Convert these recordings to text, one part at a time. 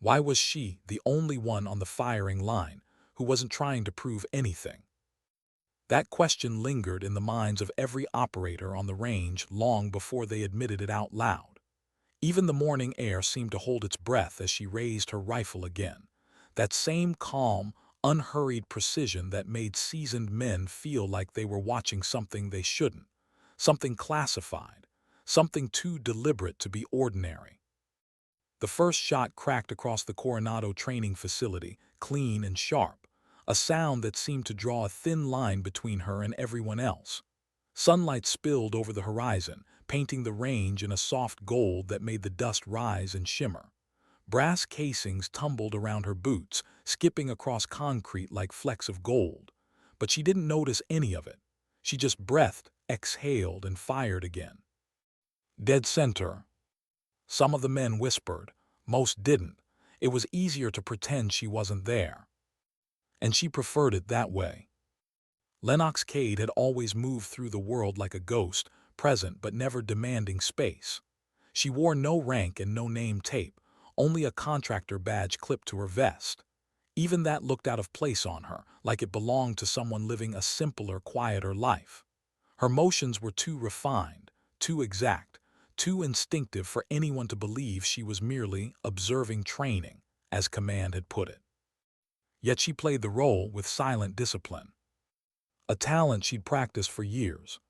Why was she the only one on the firing line who wasn't trying to prove anything? That question lingered in the minds of every operator on the range long before they admitted it out loud. Even the morning air seemed to hold its breath as she raised her rifle again. That same calm, unhurried precision that made seasoned men feel like they were watching something they shouldn't, something classified, something too deliberate to be ordinary. The first shot cracked across the Coronado training facility, clean and sharp, a sound that seemed to draw a thin line between her and everyone else. Sunlight spilled over the horizon, painting the range in a soft gold that made the dust rise and shimmer. Brass casings tumbled around her boots, skipping across concrete like flecks of gold. But she didn't notice any of it. She just breathed, exhaled, and fired again. Dead center. Some of the men whispered. Most didn't. It was easier to pretend she wasn't there. And she preferred it that way. Lennox Cade had always moved through the world like a ghost, present but never demanding space. She wore no rank and no name tape, only a contractor badge clipped to her vest. Even that looked out of place on her, like it belonged to someone living a simpler, quieter life. Her motions were too refined, too exact, too instinctive for anyone to believe she was merely observing training, as command had put it. Yet she played the role with silent discipline, a talent she'd practiced for years.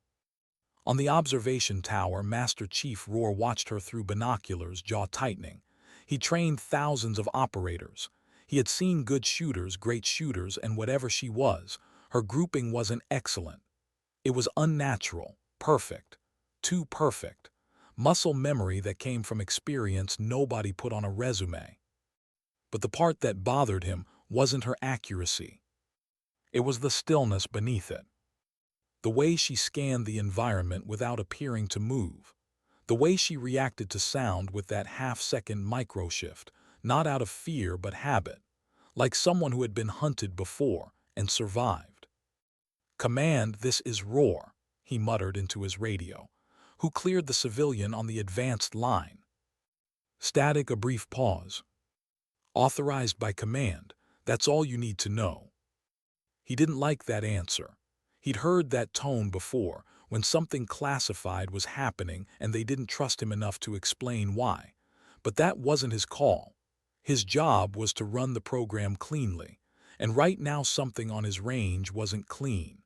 On the observation tower, Master Chief Rohr watched her through binoculars, jaw tightening. He trained thousands of operators. He had seen good shooters, great shooters, and whatever she was, her grouping wasn't excellent. It was unnatural, perfect, too perfect. Muscle memory that came from experience nobody put on a resume. But the part that bothered him wasn't her accuracy. It was the stillness beneath it. The way she scanned the environment without appearing to move. The way she reacted to sound with that half-second micro-shift, not out of fear but habit, like someone who had been hunted before and survived. "Command, this is Rohr," he muttered into his radio, who cleared the civilian on the advanced line. Static, a brief pause. "Authorized by command, that's all you need to know." He didn't like that answer. He'd heard that tone before, when something classified was happening and they didn't trust him enough to explain why. But that wasn't his call. His job was to run the program cleanly, and right now something on his range wasn't clean.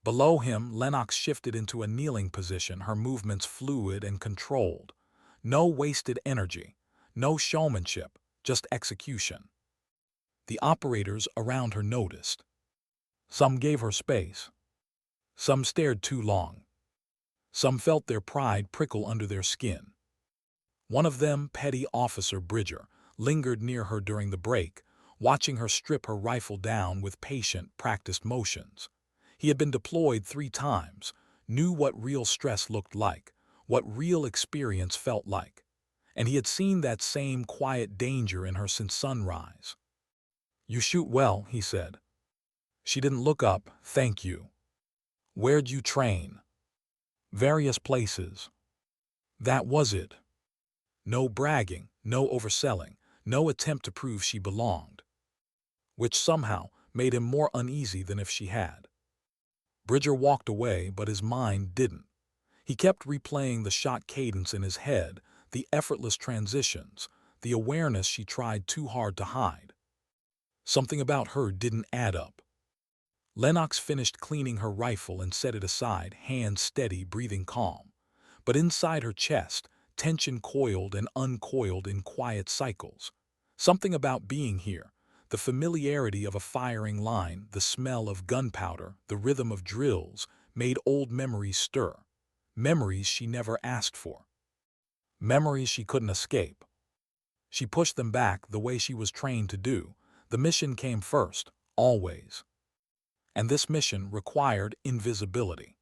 Below him, Lennox shifted into a kneeling position, her movements fluid and controlled. No wasted energy, no showmanship, just execution. The operators around her noticed. Some gave her space. Some stared too long. Some felt their pride prickle under their skin. One of them, Petty Officer Bridger, lingered near her during the break, watching her strip her rifle down with patient, practiced motions. He had been deployed 3 times, knew what real stress looked like, what real experience felt like. And he had seen that same quiet danger in her since sunrise. "You shoot well," he said. She didn't look up. "Thank you." "Where'd you train?" "Various places." That was it. No bragging, no overselling, no attempt to prove she belonged. Which somehow made him more uneasy than if she had. Bridger walked away, but his mind didn't. He kept replaying the shot cadence in his head, the effortless transitions, the awareness she tried too hard to hide. Something about her didn't add up. Lennox finished cleaning her rifle and set it aside, hands steady, breathing calm. But inside her chest, tension coiled and uncoiled in quiet cycles. Something about being here, the familiarity of a firing line, the smell of gunpowder, the rhythm of drills, made old memories stir. Memories she never asked for. Memories she couldn't escape. She pushed them back the way she was trained to do. The mission came first, always. And this mission required invisibility.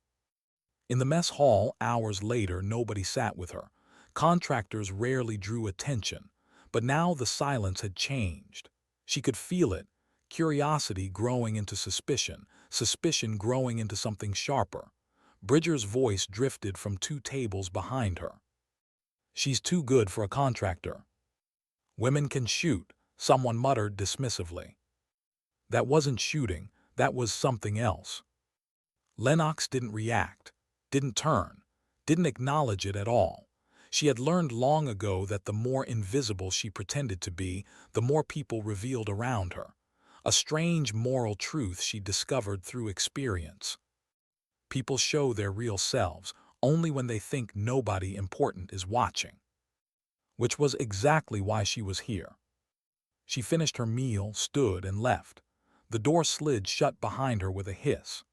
In the mess hall, hours later, nobody sat with her. Contractors rarely drew attention, but now the silence had changed. She could feel it, curiosity growing into suspicion, suspicion growing into something sharper. Bridger's voice drifted from 2 tables behind her. "She's too good for a contractor." "Women can shoot," someone muttered dismissively. That wasn't shooting, that was something else. Lennox didn't react, didn't turn, didn't acknowledge it at all. She had learned long ago that the more invisible she pretended to be, the more people revealed around her. A strange moral truth she discovered through experience. People show their real selves only when they think nobody important is watching. Which was exactly why she was here. She finished her meal, stood, and left. The door slid shut behind her with a hiss.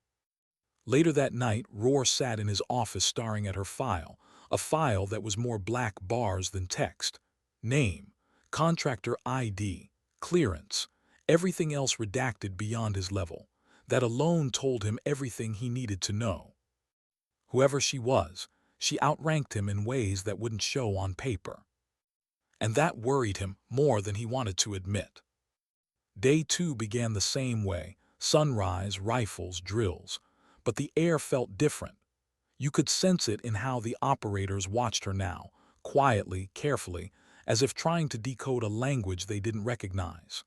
Later that night, Roar sat in his office staring at her file, a file that was more black bars than text. Name, contractor ID, clearance, everything else redacted beyond his level. That alone told him everything he needed to know. Whoever she was, she outranked him in ways that wouldn't show on paper. And that worried him more than he wanted to admit. Day 2 began the same way, sunrise, rifles, drills. But the air felt different. You could sense it in how the operators watched her now, quietly, carefully, as if trying to decode a language they didn't recognize.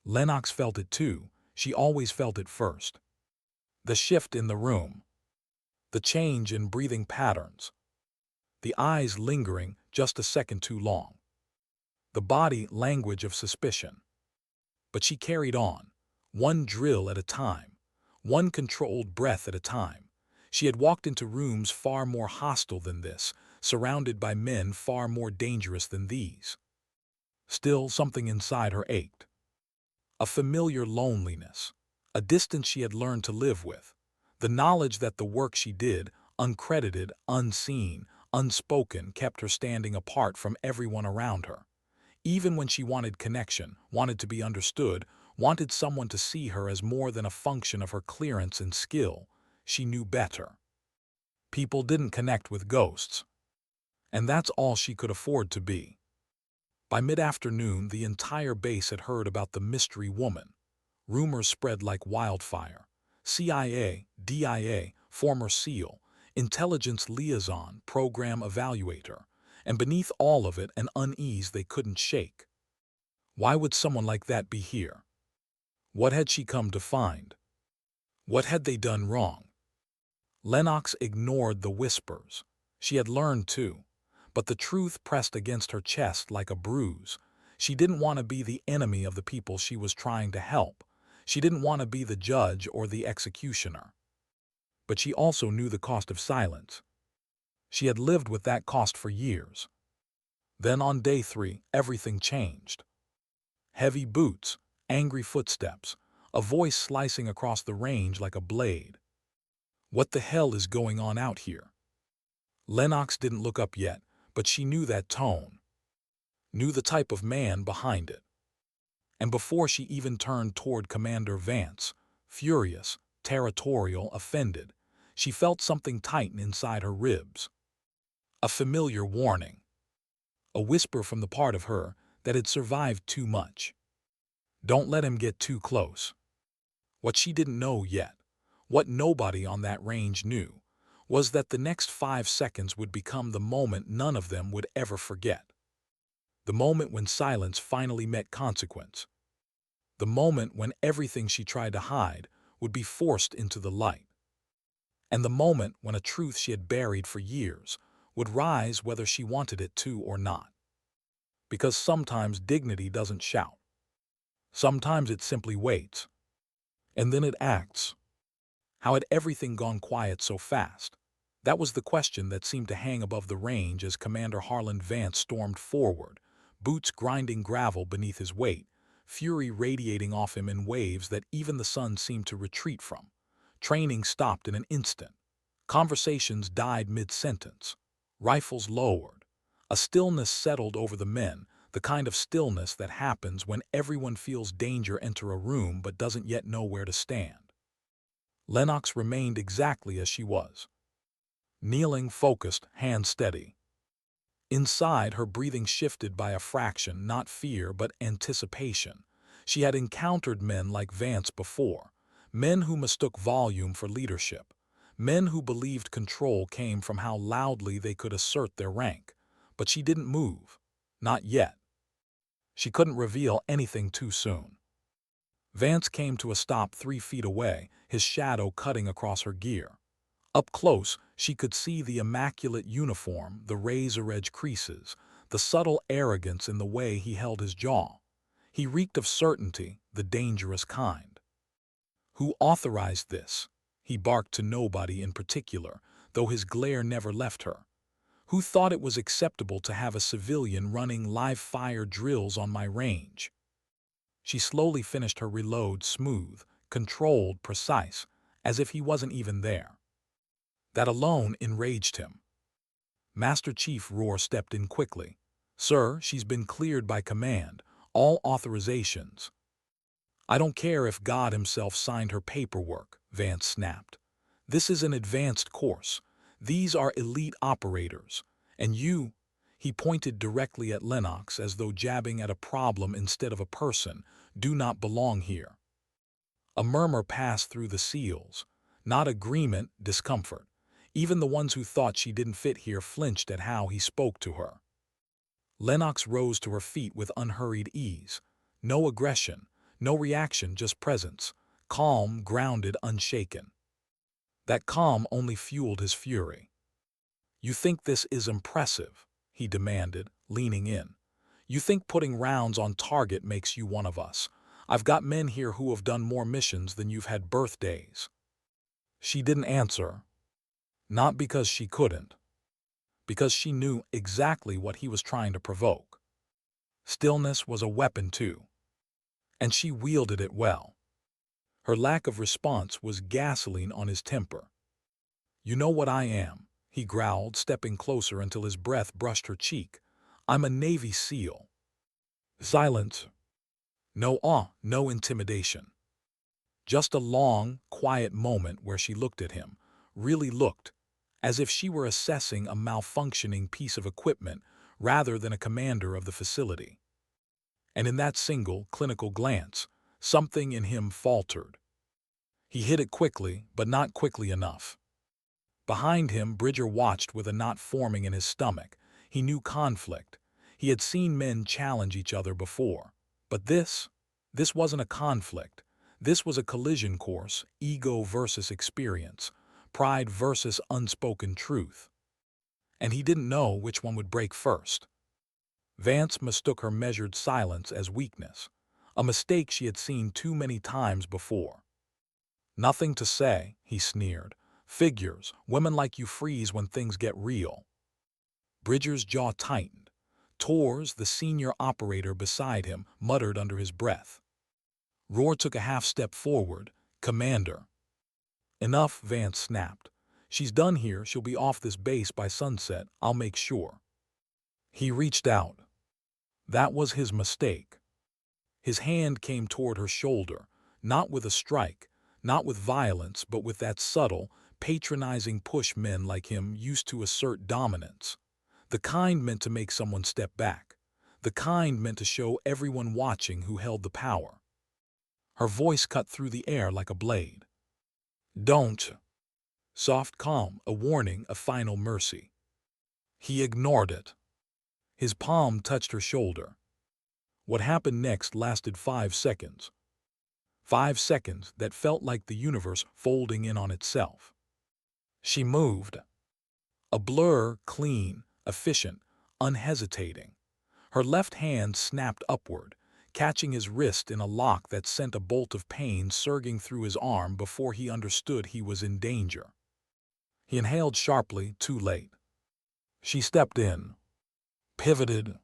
Lennox felt it too. She always felt it first. The shift in the room. The change in breathing patterns. The eyes lingering just a second too long. The body language of suspicion. But she carried on, one drill at a time, one controlled breath at a time. She had walked into rooms far more hostile than this, surrounded by men far more dangerous than these. Still, something inside her ached. A familiar loneliness, a distance she had learned to live with. The knowledge that the work she did, uncredited, unseen, unspoken, kept her standing apart from everyone around her. Even when she wanted connection, wanted to be understood, wanted someone to see her as more than a function of her clearance and skill, she knew better. People didn't connect with ghosts. And that's all she could afford to be. By mid-afternoon, the entire base had heard about the mystery woman. Rumors spread like wildfire. CIA, DIA, former SEAL, intelligence liaison, program evaluator, and beneath all of it an unease they couldn't shake. Why would someone like that be here? What had she come to find? What had they done wrong? Lennox ignored the whispers. She had learned too. But the truth pressed against her chest like a bruise. She didn't want to be the enemy of the people she was trying to help. She didn't want to be the judge or the executioner. But she also knew the cost of silence. She had lived with that cost for years. Then on day 3, everything changed. Heavy boots, angry footsteps, a voice slicing across the range like a blade. What the hell is going on out here? Lennox didn't look up yet, but she knew that tone. Knew the type of man behind it. And before she even turned toward Commander Vance, furious, territorial, offended, she felt something tighten inside her ribs. A familiar warning. A whisper from the part of her that had survived too much. Don't let him get too close. What she didn't know yet, what nobody on that range knew, was that the next 5 seconds would become the moment none of them would ever forget. The moment when silence finally met consequence. The moment when everything she tried to hide would be forced into the light. And the moment when a truth she had buried for years would rise whether she wanted it to or not. Because sometimes dignity doesn't shout. Sometimes it simply waits. And then it acts. How had everything gone quiet so fast? That was the question that seemed to hang above the range as Commander Harlan Vance stormed forward, boots grinding gravel beneath his weight, fury radiating off him in waves that even the sun seemed to retreat from. Training stopped in an instant. Conversations died mid-sentence. Rifles lowered. A stillness settled over the men, the kind of stillness that happens when everyone feels danger enter a room but doesn't yet know where to stand. Lennox remained exactly as she was. Kneeling, focused, hands steady. Inside, her breathing shifted by a fraction, not fear but anticipation. She had encountered men like Vance before, men who mistook volume for leadership, men who believed control came from how loudly they could assert their rank. But she didn't move. Not yet. She couldn't reveal anything too soon. Vance came to a stop 3 feet away, his shadow cutting across her gear. Up close, she could see the immaculate uniform, the razor-edge creases, the subtle arrogance in the way he held his jaw. He reeked of certainty, the dangerous kind. Who authorized this? He barked to nobody in particular, though his glare never left her. Who thought it was acceptable to have a civilian running live-fire drills on my range? She slowly finished her reload, smooth, controlled, precise, as if he wasn't even there. That alone enraged him. Master Chief Roar stepped in quickly. "Sir, she's been cleared by command. All authorizations." "I don't care if God himself signed her paperwork," Vance snapped. "This is an advanced course. These are elite operators. And you—" he pointed directly at Lennox as though jabbing at a problem instead of a person— "do not belong here." A murmur passed through the SEALs. Not agreement, discomfort. Even the ones who thought she didn't fit here flinched at how he spoke to her. Lennox rose to her feet with unhurried ease. No aggression, no reaction, just presence. Calm, grounded, unshaken. That calm only fueled his fury. "You think this is impressive?" he demanded, leaning in. "You think putting rounds on target makes you one of us? I've got men here who have done more missions than you've had birthdays." She didn't answer. Not because she couldn't. Because she knew exactly what he was trying to provoke. Stillness was a weapon too. And she wielded it well. Her lack of response was gasoline on his temper. "You know what I am," he growled, stepping closer until his breath brushed her cheek. "I'm a Navy SEAL." Silence. No awe, no intimidation. Just a long, quiet moment where she looked at him, really looked, as if she were assessing a malfunctioning piece of equipment rather than a commander of the facility. And in that single, clinical glance, something in him faltered. He hid it quickly, but not quickly enough. Behind him, Bridger watched with a knot forming in his stomach. He knew conflict. He had seen men challenge each other before. But this wasn't a conflict. This was a collision course, ego versus experience, pride versus unspoken truth. And he didn't know which one would break first. Vance mistook her measured silence as weakness, a mistake she had seen too many times before. "Nothing to say," he sneered. "Figures, women like you freeze when things get real." Bridger's jaw tightened. Torres, the senior operator beside him, muttered under his breath. Roar took a half-step forward. "Commander." "Enough," Vance snapped. "She's done here. She'll be off this base by sunset. I'll make sure." He reached out. That was his mistake. His hand came toward her shoulder, not with a strike, not with violence, but with that subtle, patronizing push men like him used to assert dominance. The kind meant to make someone step back. The kind meant to show everyone watching who held the power. Her voice cut through the air like a blade. "Don't." Soft calm, a warning, a final mercy. He ignored it. His palm touched her shoulder. What happened next lasted 5 seconds. 5 seconds that felt like the universe folding in on itself. She moved. A blur, clean, efficient, unhesitating. Her left hand snapped upward, catching his wrist in a lock that sent a bolt of pain surging through his arm before he understood he was in danger. He inhaled sharply, too late. She stepped in, pivoted,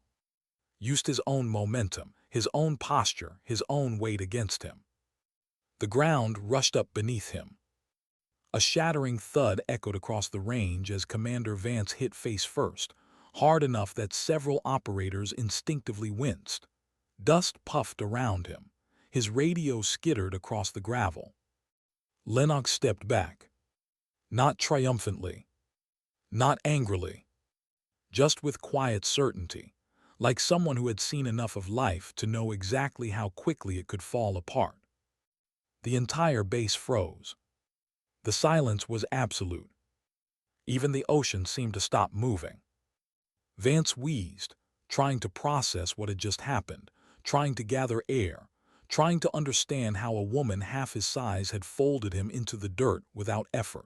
used his own momentum, his own posture, his own weight against him. The ground rushed up beneath him. A shattering thud echoed across the range as Commander Vance hit face first, hard enough that several operators instinctively winced. Dust puffed around him. His radio skittered across the gravel. Lennox stepped back. Not triumphantly. Not angrily. Just with quiet certainty, like someone who had seen enough of life to know exactly how quickly it could fall apart. The entire base froze. The silence was absolute. Even the ocean seemed to stop moving. Vance wheezed, trying to process what had just happened, trying to gather air, trying to understand how a woman half his size had folded him into the dirt without effort.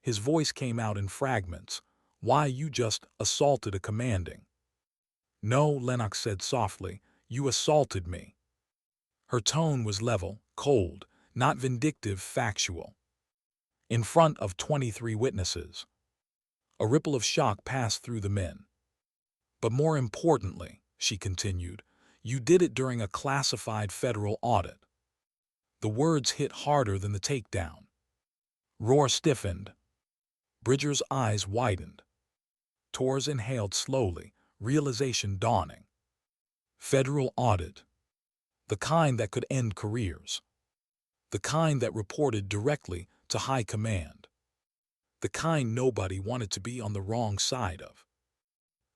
His voice came out in fragments. "Why, you just assaulted a commanding." "No," Lennox said softly, "you assaulted me." Her tone was level, cold, not vindictive, factual. In front of 23 witnesses. A ripple of shock passed through the men. "But more importantly," she continued, "you did it during a classified federal audit." The words hit harder than the takedown. Roar stiffened. Bridger's eyes widened. Torres inhaled slowly, realization dawning. Federal audit. The kind that could end careers. The kind that reported directly to high command. The kind nobody wanted to be on the wrong side of.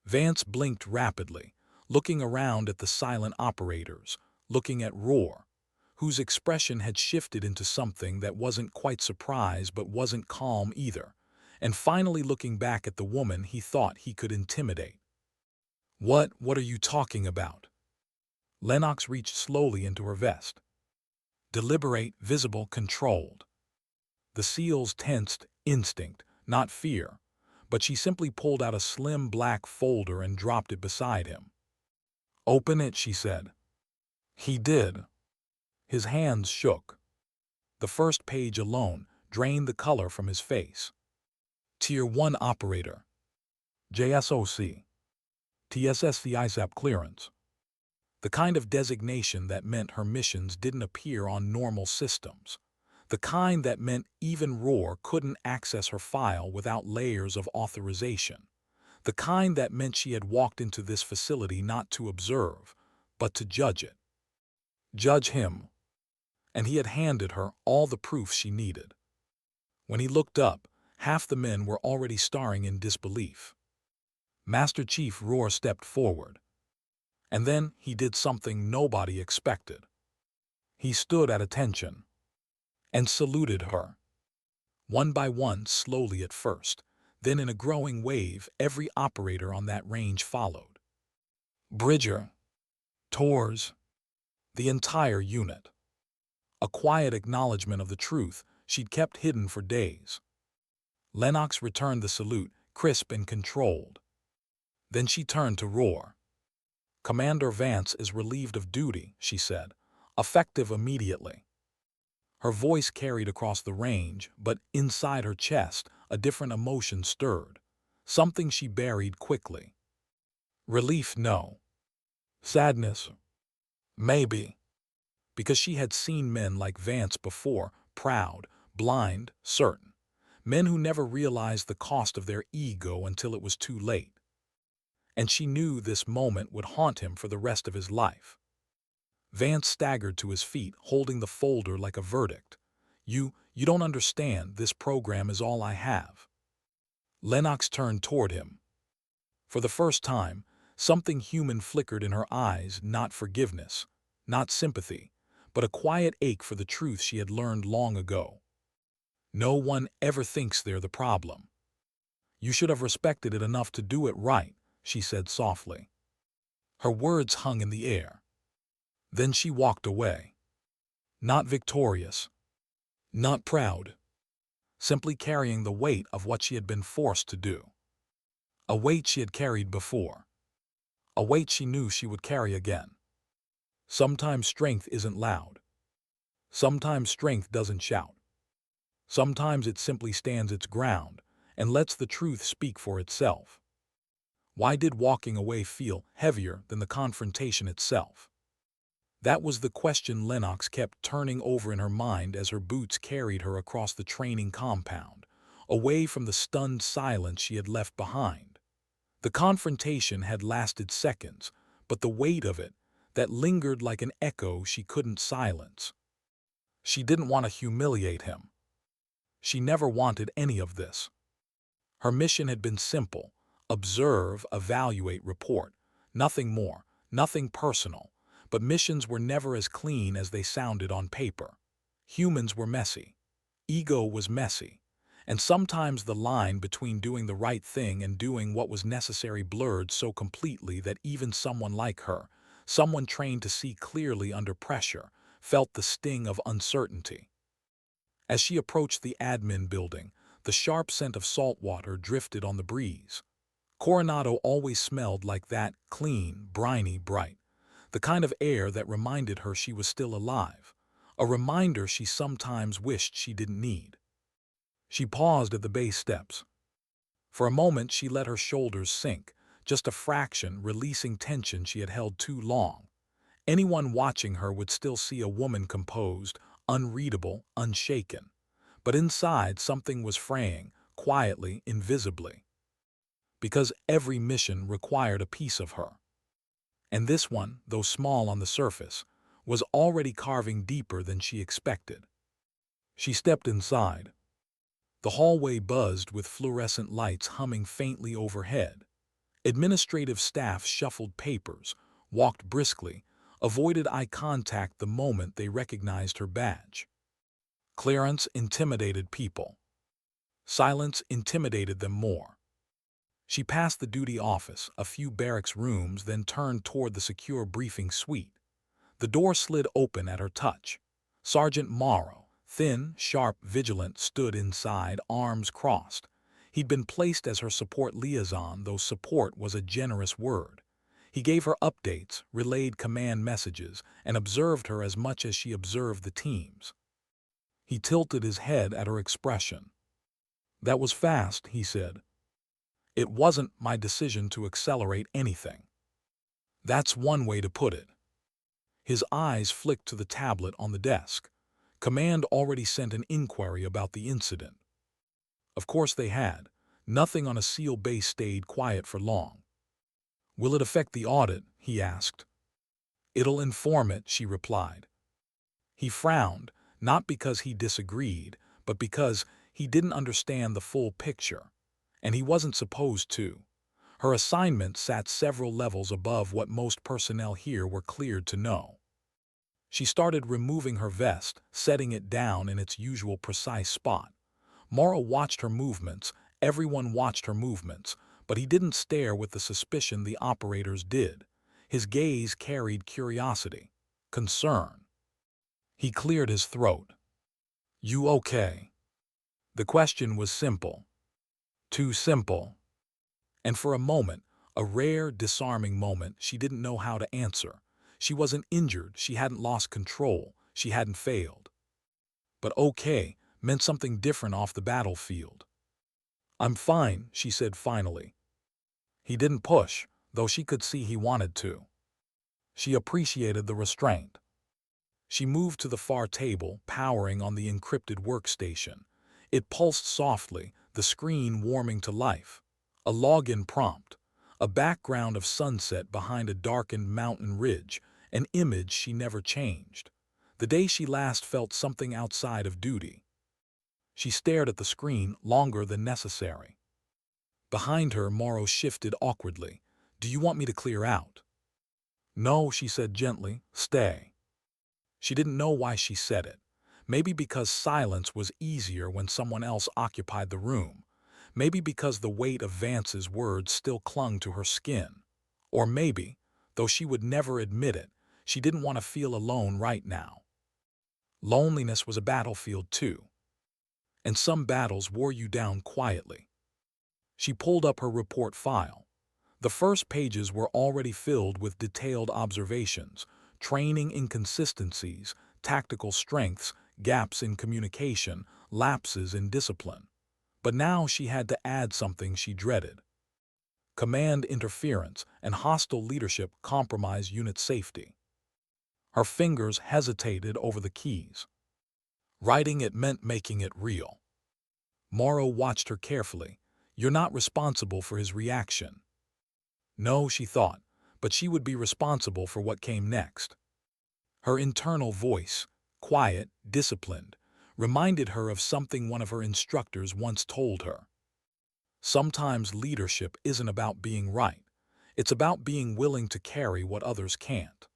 Vance blinked rapidly, looking around at the silent operators, looking at Roar, whose expression had shifted into something that wasn't quite surprise but wasn't calm either, and finally looking back at the woman he thought he could intimidate. What are you talking about?" Lennox reached slowly into her vest. Deliberate, visible, controlled. The SEALs tensed, instinct, not fear, but she simply pulled out a slim black folder and dropped it beside him. "Open it," she said. He did. His hands shook. The first page alone drained the color from his face. Tier 1 operator. JSOC. TSSC ISAP clearance. The kind of designation that meant her missions didn't appear on normal systems. The kind that meant even Roar couldn't access her file without layers of authorization. The kind that meant she had walked into this facility not to observe, but to judge it. Judge him. And he had handed her all the proof she needed. When he looked up, half the men were already staring in disbelief. Master Chief Roar stepped forward. And then he did something nobody expected. He stood at attention and saluted her. One by one, slowly at first, then in a growing wave, every operator on that range followed. Bridger, Torres, the entire unit. A quiet acknowledgement of the truth she'd kept hidden for days. Lennox returned the salute, crisp and controlled. Then she turned to Roar. "Commander Vance is relieved of duty," she said, "effective immediately." Her voice carried across the range, but inside her chest, a different emotion stirred, something she buried quickly. Relief, no. Sadness, maybe. Because she had seen men like Vance before, proud, blind, certain. Men who never realized the cost of their ego until it was too late. And she knew this moment would haunt him for the rest of his life. Vance staggered to his feet, holding the folder like a verdict. You don't understand, this program is all I have." Lennox turned toward him. For the first time, something human flickered in her eyes, not forgiveness, not sympathy, but a quiet ache for the truth she had learned long ago. "No one ever thinks they're the problem. You should have respected it enough to do it right," she said softly. Her words hung in the air. Then she walked away. Not victorious. Not proud. Simply carrying the weight of what she had been forced to do. A weight she had carried before. A weight she knew she would carry again. Sometimes strength isn't loud. Sometimes strength doesn't shout. Sometimes it simply stands its ground and lets the truth speak for itself. Why did walking away feel heavier than the confrontation itself? That was the question Lennox kept turning over in her mind as her boots carried her across the training compound, away from the stunned silence she had left behind. The confrontation had lasted seconds, but the weight of it, that lingered like an echo she couldn't silence. She didn't want to humiliate him. She never wanted any of this. Her mission had been simple: observe, evaluate, report. Nothing more, nothing personal. But missions were never as clean as they sounded on paper. Humans were messy. Ego was messy. And sometimes the line between doing the right thing and doing what was necessary blurred so completely that even someone like her, someone trained to see clearly under pressure, felt the sting of uncertainty. As she approached the admin building, the sharp scent of salt water drifted on the breeze. Coronado always smelled like that, clean, briny, bright. The kind of air that reminded her she was still alive. A reminder she sometimes wished she didn't need. She paused at the base steps. For a moment she let her shoulders sink, just a fraction, releasing tension she had held too long. Anyone watching her would still see a woman composed, unreadable, unshaken. But inside something was fraying, quietly, invisibly. Because every mission required a piece of her. And this one, though small on the surface, was already carving deeper than she expected. She stepped inside. The hallway buzzed with fluorescent lights humming faintly overhead. Administrative staff shuffled papers, walked briskly, avoided eye contact the moment they recognized her badge. Clearance intimidated people. Silence intimidated them more. She passed the duty office, a few barracks rooms, then turned toward the secure briefing suite. The door slid open at her touch. Sergeant Morrow, thin, sharp, vigilant, stood inside, arms crossed. He'd been placed as her support liaison, though support was a generous word. He gave her updates, relayed command messages, and observed her as much as she observed the teams. He tilted his head at her expression. "That was fast," he said. "It wasn't my decision to accelerate anything." "That's one way to put it." His eyes flicked to the tablet on the desk. Command already sent an inquiry about the incident. Of course they had. Nothing on a SEAL base stayed quiet for long. "Will it affect the audit?" he asked. "It'll inform it," she replied. He frowned, not because he disagreed, but because he didn't understand the full picture. And he wasn't supposed to. Her assignment sat several levels above what most personnel here were cleared to know. She started removing her vest, setting it down in its usual precise spot. Morrow watched her movements, everyone watched her movements, but he didn't stare with the suspicion the operators did. His gaze carried curiosity, concern. He cleared his throat. "You okay?" The question was simple. Too simple. And for a moment, a rare, disarming moment, she didn't know how to answer. She wasn't injured, she hadn't lost control, she hadn't failed. But okay meant something different off the battlefield. "I'm fine," she said finally. He didn't push, though she could see he wanted to. She appreciated the restraint. She moved to the far table, powering on the encrypted workstation. It pulsed softly, the screen warming to life. A login prompt. A background of sunset behind a darkened mountain ridge, an image she never changed. The day she last felt something outside of duty. She stared at the screen longer than necessary. Behind her, Morrow shifted awkwardly. "Do you want me to clear out?" "No," she said gently. "Stay." She didn't know why she said it. Maybe because silence was easier when someone else occupied the room. Maybe because the weight of Vance's words still clung to her skin. Or maybe, though she would never admit it, she didn't want to feel alone right now. Loneliness was a battlefield too. And some battles wore you down quietly. She pulled up her report file. The first pages were already filled with detailed observations, training inconsistencies, tactical strengths, gaps in communication, lapses in discipline. But now she had to add something she dreaded. Command interference and hostile leadership compromise unit safety. Her fingers hesitated over the keys. Writing it meant making it real. Morrow watched her carefully. "You're not responsible for his reaction." No, she thought, but she would be responsible for what came next. Her internal voice, quiet, disciplined, reminded her of something one of her instructors once told her. Sometimes leadership isn't about being right. It's about being willing to carry what others can't.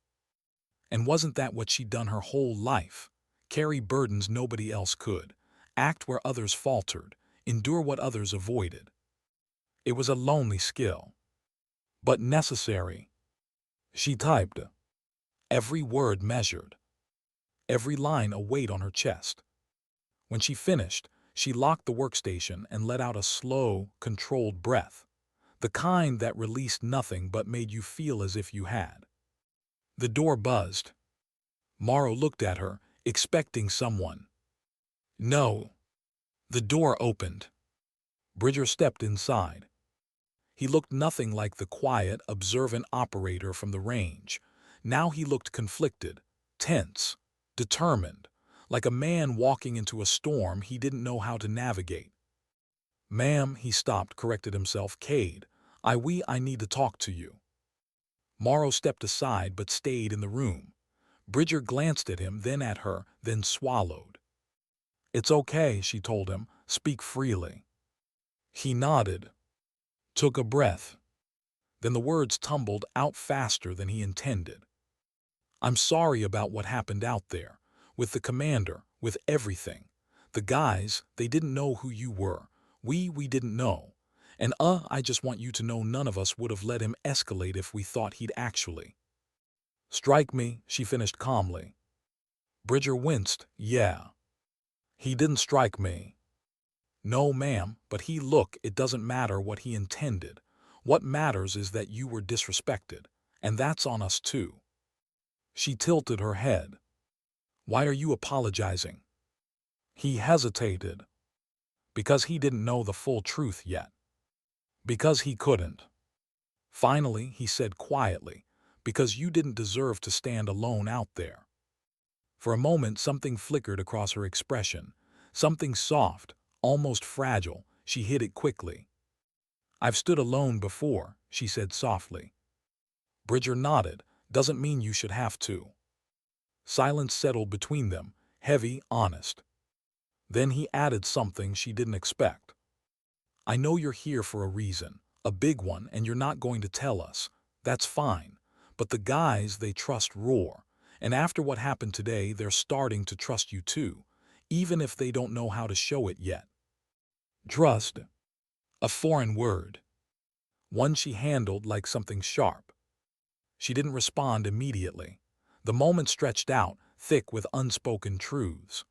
And wasn't that what she'd done her whole life? Carry burdens nobody else could, act where others faltered, endure what others avoided. It was a lonely skill, but necessary. She typed, every word measured, every line a weight on her chest. When she finished, she locked the workstation and let out a slow, controlled breath, the kind that released nothing but made you feel as if you had. The door buzzed. Morrow looked at her, expecting someone. No. The door opened. Bridger stepped inside. He looked nothing like the quiet, observant operator from the range. Now he looked conflicted, tense, determined, like a man walking into a storm he didn't know how to navigate. "Ma'am," he stopped, corrected himself. "Cade, I need to talk to you." Morrow stepped aside but stayed in the room. Bridger glanced at him, then at her, then swallowed. "It's okay," she told him. "Speak freely." He nodded, took a breath. Then the words tumbled out faster than he intended. "I'm sorry about what happened out there. With the commander, with everything. The guys, they didn't know who you were. We didn't know. And I just want you to know none of us would have let him escalate if we thought he'd actually strike me," she finished calmly. Bridger winced. "Yeah. He didn't strike me." "No, ma'am, but it doesn't matter what he intended. What matters is that you were disrespected, and that's on us too." She tilted her head. "Why are you apologizing?" He hesitated. "Because he didn't know the full truth yet. Because he couldn't." Finally, he said quietly, "Because you didn't deserve to stand alone out there." For a moment, something flickered across her expression. Something soft, almost fragile. She hid it quickly. "I've stood alone before," she said softly. Bridger nodded. "Doesn't mean you should have to." Silence settled between them, heavy, honest. Then he added something she didn't expect. "I know you're here for a reason, a big one, and you're not going to tell us. That's fine. But the guys they trust roar. And after what happened today, they're starting to trust you too, even if they don't know how to show it yet." Trust. A foreign word. One she handled like something sharp. She didn't respond immediately. The moment stretched out, thick with unspoken truths.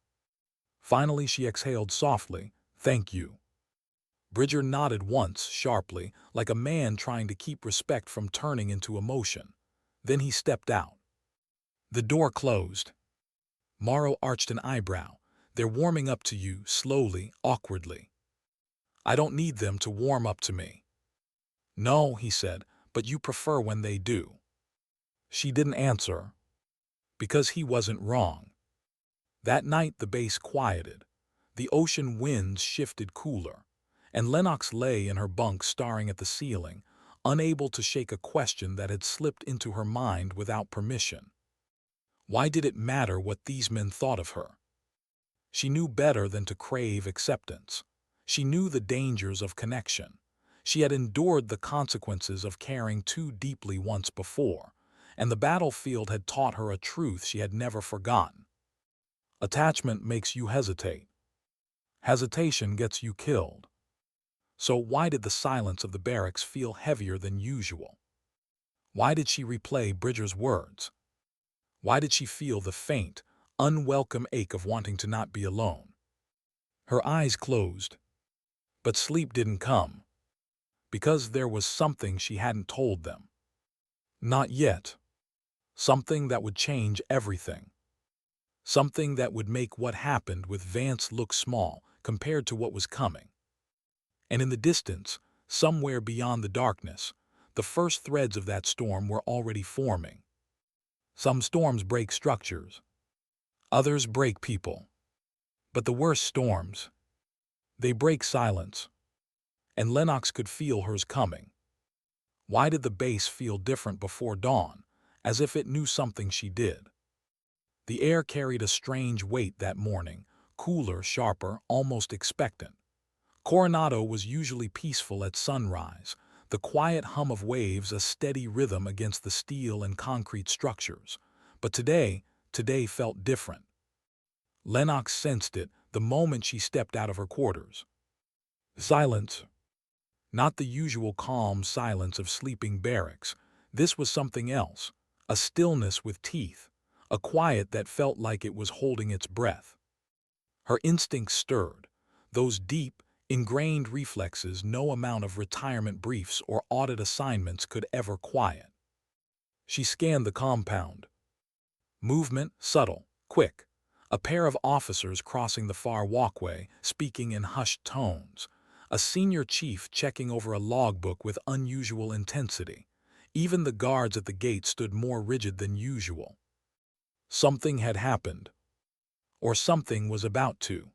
Finally she exhaled softly, "Thank you." Bridger nodded once, sharply, like a man trying to keep respect from turning into emotion. Then he stepped out. The door closed. Morrow arched an eyebrow. "They're warming up to you, slowly, awkwardly." "I don't need them to warm up to me." "No," he said, "but you prefer when they do." She didn't answer. Because he wasn't wrong. That night the base quieted. The ocean winds shifted cooler, and Lennox lay in her bunk staring at the ceiling, unable to shake a question that had slipped into her mind without permission. Why did it matter what these men thought of her? She knew better than to crave acceptance. She knew the dangers of connection. She had endured the consequences of caring too deeply once before, and the battlefield had taught her a truth she had never forgotten. Attachment makes you hesitate. Hesitation gets you killed. So why did the silence of the barracks feel heavier than usual? Why did she replay Bridger's words? Why did she feel the faint, unwelcome ache of wanting to not be alone? Her eyes closed. But sleep didn't come. Because there was something she hadn't told them. Not yet. Something that would change everything. Something that would make what happened with Vance look small compared to what was coming. And in the distance, somewhere beyond the darkness, the first threads of that storm were already forming. Some storms break structures. Others break people. But the worst storms, they break silence. And Lennox could feel hers coming. Why did the base feel different before dawn, as if it knew something she did? The air carried a strange weight that morning, cooler, sharper, almost expectant. Coronado was usually peaceful at sunrise, the quiet hum of waves a steady rhythm against the steel and concrete structures. But today felt different. Lennox sensed it the moment she stepped out of her quarters. Silence. Not the usual calm silence of sleeping barracks. This was something else, A stillness with teeth, a quiet that felt like it was holding its breath. Her instincts stirred, those deep, ingrained reflexes no amount of retirement briefs or audit assignments could ever quiet. She scanned the compound. Movement subtle, quick. A pair of officers crossing the far walkway, speaking in hushed tones. A senior chief checking over a logbook with unusual intensity. Even the guards at the gate stood more rigid than usual. Something had happened. Or something was about to.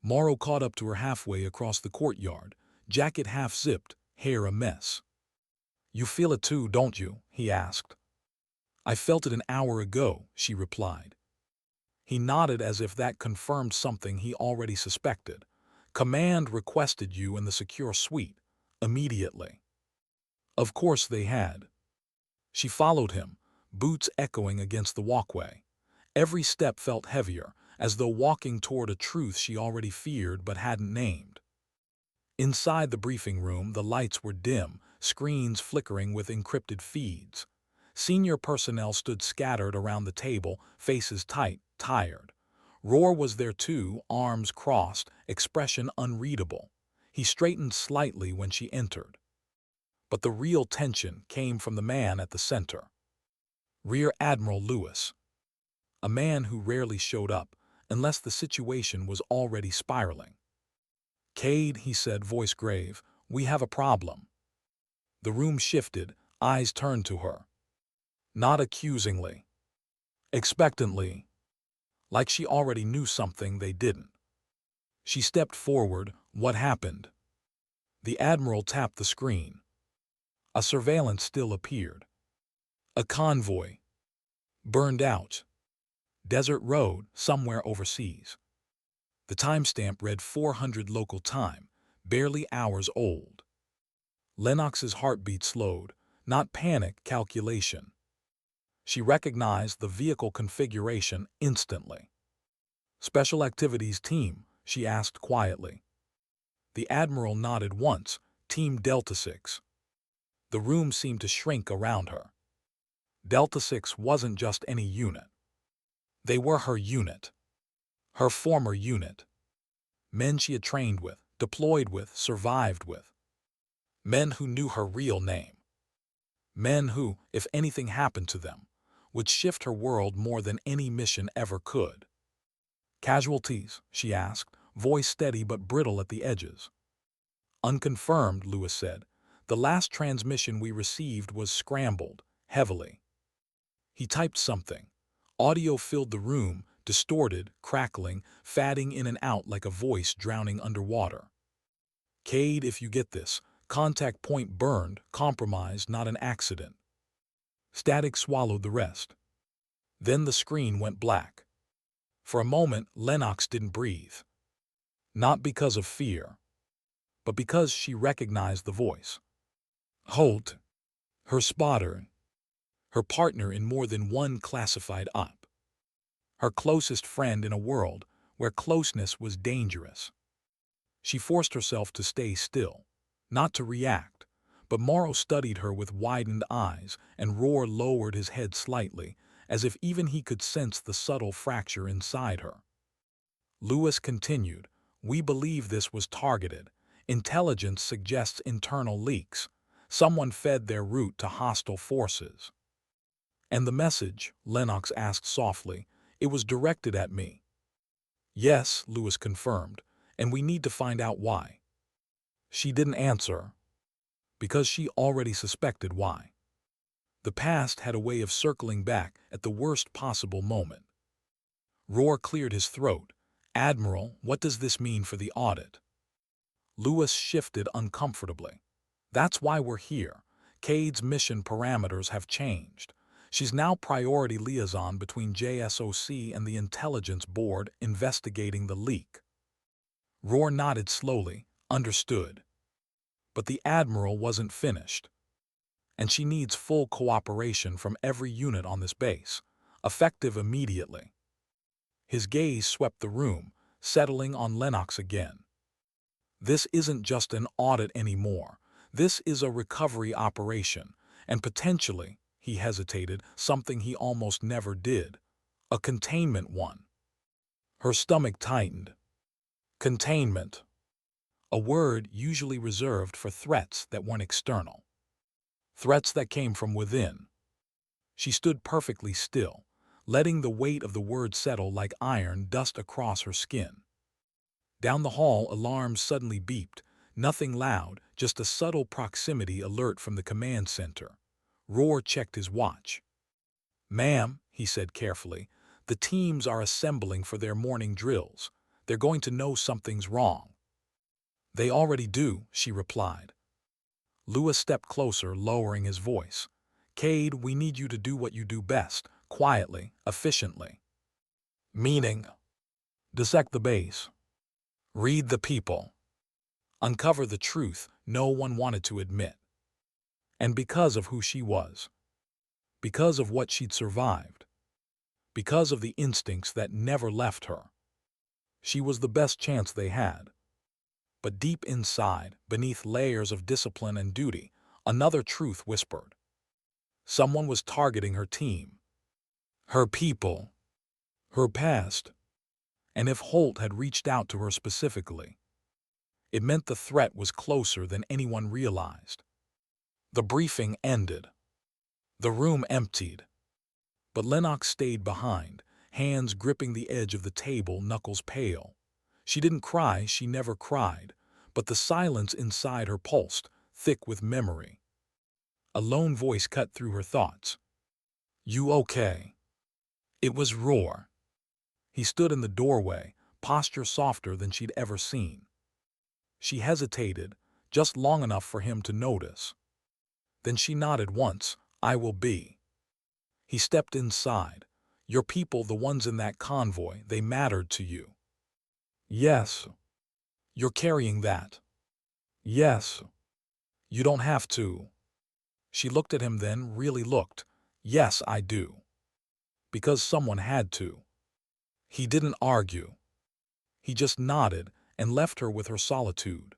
Morrow caught up to her halfway across the courtyard, jacket half-zipped, hair a mess. "You feel it too, don't you?" he asked. "I felt it an hour ago," she replied. He nodded as if that confirmed something he already suspected. "Command requested you in the secure suite, immediately." Of course they had. She followed him, boots echoing against the walkway. Every step felt heavier, as though walking toward a truth she already feared but hadn't named. Inside the briefing room, the lights were dim, screens flickering with encrypted feeds. Senior personnel stood scattered around the table, faces tight, tired. Roar was there too, arms crossed, expression unreadable. He straightened slightly when she entered. But the real tension came from the man at the center. Rear Admiral Lewis. A man who rarely showed up, unless the situation was already spiraling. "Cade," he said, voice grave, "we have a problem." The room shifted, eyes turned to her. Not accusingly. Expectantly. Like she already knew something they didn't. She stepped forward. "What happened?" The Admiral tapped the screen. A surveillance still appeared. A convoy. Burned out. Desert Road, somewhere overseas. The timestamp read 400 local time, barely hours old. Lennox's heartbeat slowed, not panic, calculation. She recognized the vehicle configuration instantly. "Special Activities Team," she asked quietly. The Admiral nodded once. "Team Delta 6. The room seemed to shrink around her. Delta 6 wasn't just any unit. They were her unit. Her former unit. Men she had trained with, deployed with, survived with. Men who knew her real name. Men who, if anything happened to them, would shift her world more than any mission ever could. "Casualties?" she asked, voice steady but brittle at the edges. "Unconfirmed," Lewis said. "The last transmission we received was scrambled, heavily." He typed something. Audio filled the room, distorted, crackling, fading in and out like a voice drowning underwater. "Cade, if you get this, contact point burned, compromised, not an accident." Static swallowed the rest. Then the screen went black. For a moment, Lennox didn't breathe. Not because of fear, but because she recognized the voice. Holt. Her spotter. Her partner in more than one classified op. Her closest friend in a world where closeness was dangerous. She forced herself to stay still, not to react, but Morrow studied her with widened eyes, and Roar lowered his head slightly, as if even he could sense the subtle fracture inside her. Lewis continued, "We believe this was targeted. Intelligence suggests internal leaks. Someone fed their route to hostile forces." "And the message?" Lennox asked softly. "It was directed at me." "Yes," Lewis confirmed, "and we need to find out why." She didn't answer, because she already suspected why. The past had a way of circling back at the worst possible moment. Roar cleared his throat. "Admiral, what does this mean for the audit?" Lewis shifted uncomfortably. "That's why we're here. Cade's mission parameters have changed. She's now priority liaison between JSOC and the Intelligence Board investigating the leak." Roar nodded slowly. "Understood." But the Admiral wasn't finished. "And she needs full cooperation from every unit on this base, effective immediately." His gaze swept the room, settling on Lennox again. "This isn't just an audit anymore. This is a recovery operation, and potentially," he hesitated, something he almost never did. A containment one. Her stomach tightened. Containment. A word usually reserved for threats that weren't external. Threats that came from within. She stood perfectly still, letting the weight of the word settle like iron dust across her skin. Down the hall, alarms suddenly beeped. Nothing loud, just a subtle proximity alert from the command center. Roar checked his watch. "Ma'am," he said carefully, "the teams are assembling for their morning drills. They're going to know something's wrong." "They already do," she replied. Lewis stepped closer, lowering his voice. "Cade, we need you to do what you do best, quietly, efficiently." "Meaning?" "Dissect the base. Read the people. Uncover the truth no one wanted to admit. And because of who she was. Because of what she'd survived. Because of the instincts that never left her. She was the best chance they had. But deep inside, beneath layers of discipline and duty, another truth whispered. Someone was targeting her team. Her people. Her past. And if Holt had reached out to her specifically, it meant the threat was closer than anyone realized. The briefing ended. The room emptied. But Lennox stayed behind, hands gripping the edge of the table, knuckles pale. She didn't cry, she never cried, but the silence inside her pulsed, thick with memory. A lone voice cut through her thoughts. "You okay?" It was Roar. He stood in the doorway, posture softer than she'd ever seen. She hesitated, just long enough for him to notice. Then she nodded once. "I will be." He stepped inside. "Your people, the ones in that convoy, they mattered to you." "Yes." "You're carrying that." "Yes." "You don't have to." She looked at him, then really looked. "Yes, I do." Because someone had to. He didn't argue. He just nodded and left her with her solitude.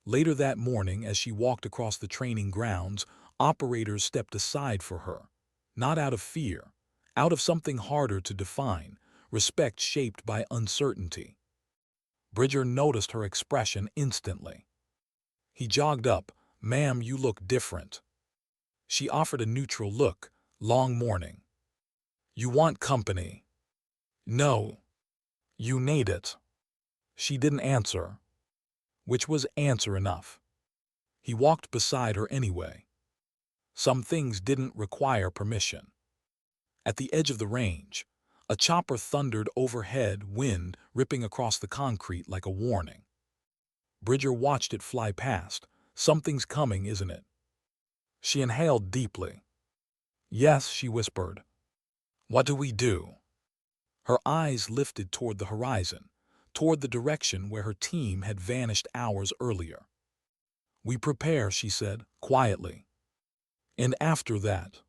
Later that morning, as she walked across the training grounds, operators stepped aside for her. Not out of fear, out of something harder to define, respect shaped by uncertainty. Bridger noticed her expression instantly. He jogged up. "Ma'am, you look different." She offered a neutral look. "Long morning." "You want company?" "No." "You need it." She didn't answer, which was answer enough. He walked beside her anyway. Some things didn't require permission. At the edge of the range, a chopper thundered overhead, wind ripping across the concrete like a warning. Bridger watched it fly past. "Something's coming, isn't it?" She inhaled deeply. "Yes," she whispered. "What do we do?" Her eyes lifted toward the horizon, toward the direction where her team had vanished hours earlier. "We prepare," she said, quietly. "And after that?"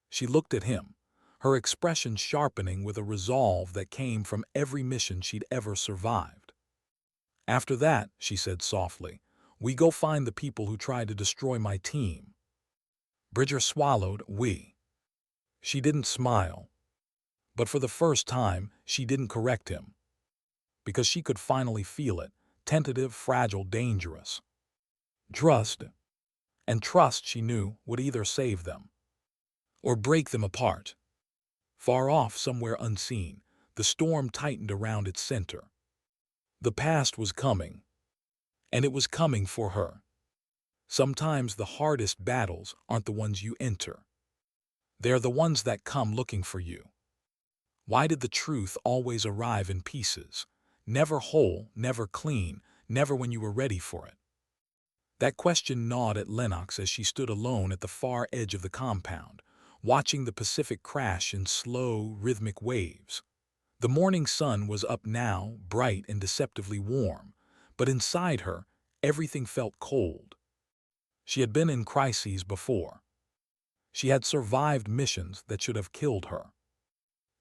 She looked at him, her expression sharpening with a resolve that came from every mission she'd ever survived. "After that," she said softly, "we go find the people who tried to destroy my team." Bridger swallowed. "We." She didn't smile. But for the first time, she didn't correct him. Because she could finally feel it, tentative, fragile, dangerous. Trust. And trust, she knew, would either save them or break them apart. Far off, somewhere unseen, the storm tightened around its center. The past was coming. And it was coming for her. Sometimes the hardest battles aren't the ones you enter. They're the ones that come looking for you. Why did the truth always arrive in pieces? Never whole, never clean, never when you were ready for it. That question gnawed at Lennox as she stood alone at the far edge of the compound, watching the Pacific crash in slow, rhythmic waves. The morning sun was up now, bright and deceptively warm, but inside her, everything felt cold. She had been in crises before. She had survived missions that should have killed her.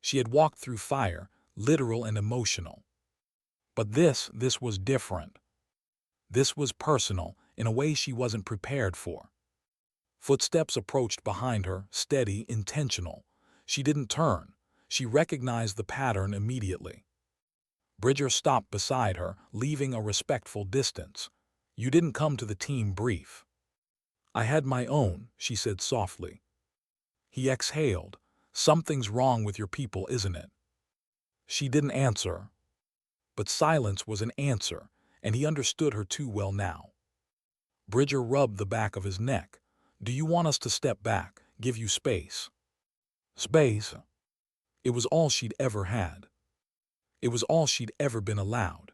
She had walked through fire, literal and emotional. But this was different. This was personal in a way she wasn't prepared for. Footsteps approached behind her, steady, intentional. She didn't turn. She recognized the pattern immediately. Bridger stopped beside her, leaving a respectful distance. "You didn't come to the team brief." "I had my own," she said softly. He exhaled. "Something's wrong with your people, isn't it?" She didn't answer. But silence was an answer, and he understood her too well now. Bridger rubbed the back of his neck. "Do you want us to step back, give you space?" Space. It was all she'd ever had. It was all she'd ever been allowed.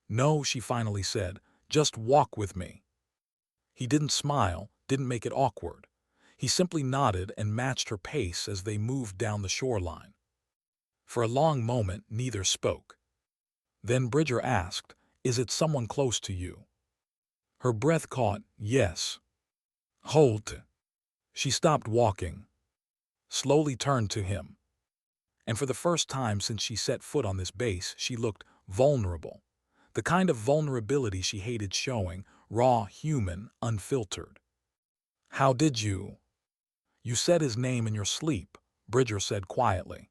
"No," she finally said, "just walk with me." He didn't smile, didn't make it awkward. He simply nodded and matched her pace as they moved down the shoreline. For a long moment, neither spoke. Then Bridger asked, "Is it someone close to you?" Her breath caught, "Yes." "Halt." She stopped walking, slowly turned to him. And for the first time since she set foot on this base, she looked vulnerable. The kind of vulnerability she hated showing, raw, human, unfiltered. "How did you?" "You said his name in your sleep," Bridger said quietly.